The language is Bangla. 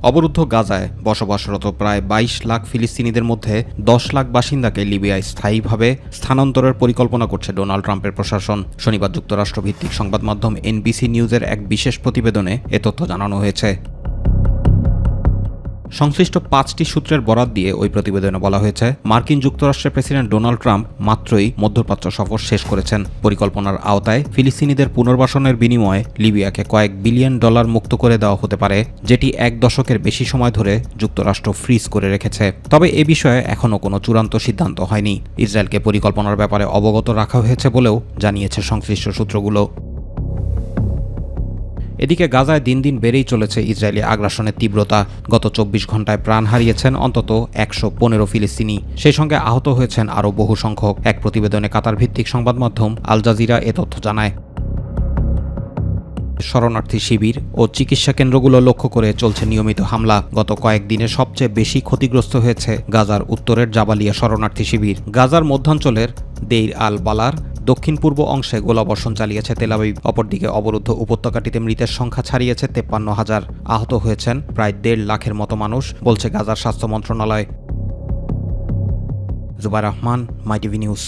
অবরুদ্ধ গাজায় বসবাসরত প্রায় ২২ লাখ ফিলিস্তিনিদের মধ্যে ১০ লাখ বাসিন্দাকে লিবিয়ায় স্থায়ীভাবে স্থানান্তরের পরিকল্পনা করছে ডোনাল্ড ট্রাম্পের প্রশাসন। শনিবার যুক্তরাষ্ট্রভিত্তিক সংবাদ মাধ্যম এনবিসি নিউজের এক বিশেষ প্রতিবেদনে এ তথ্য জানানো হয়েছে। সংশ্লিষ্ট ৫টি সূত্রের বরাত দিয়ে ওই প্রতিবেদনে বলা হয়েছে, মার্কিন যুক্তরাষ্ট্রের প্রেসিডেন্ট ডোনাল্ড ট্রাম্প মাত্রই মধ্যপ্রাচ্য সফর শেষ করেছেন। পরিকল্পনার আওতায় ফিলিস্তিনিদের পুনর্বাসনের বিনিময়ে লিবিয়াকে কয়েক বিলিয়ন ডলার মুক্ত করে দেওয়া হতে পারে, যেটি ১ দশকের বেশি সময় ধরে যুক্তরাষ্ট্র ফ্রিজ করে রেখেছে। তবে এ বিষয়ে এখনও কোনো চূড়ান্ত সিদ্ধান্ত হয়নি। ইসরায়েলকে পরিকল্পনার ব্যাপারে অবগত রাখা হয়েছে বলেও জানিয়েছে সংশ্লিষ্ট সূত্রগুলো। এদিকে গাজায় দিন দিন বেড়েই চলেছে ইসরায়েলি আগ্রাসনের তীব্রতা। গত ২৪ ঘণ্টায় প্রাণ হারিয়েছেন অন্তত ১১৫ ফিলিস্তিনি। সেই সঙ্গে আহত হয়েছেন আরও বহু সংখ্যক। এক প্রতিবেদনে কাতার ভিত্তিক সংবাদ মাধ্যম আল জাজিরা এ তথ্য জানায়। শরণার্থী শিবির ও চিকিৎসা কেন্দ্রগুলো লক্ষ্য করে চলছে নিয়মিত হামলা। গত কয়েকদিনে সবচেয়ে বেশি ক্ষতিগ্রস্ত হয়েছে গাজার উত্তরের জাবালিয়া শরণার্থী শিবির। গাজার মধ্যাঞ্চলের দেইর আল বালার দক্ষিণ পূর্ব অংশে গোলাবর্ষণ চালিয়েছে তেল আবিব। অপরদিকে অবরুদ্ধ উপত্যকাটিতে মৃতের সংখ্যা ছাড়িয়েছে ৫৩,০০০। আহত হয়েছেন প্রায় ১.৫ লাখের মতো মানুষ, বলছে গাজার স্বাস্থ্য মন্ত্রণালয়। জুবাইর রহমান, মাই টিভি নিউজ।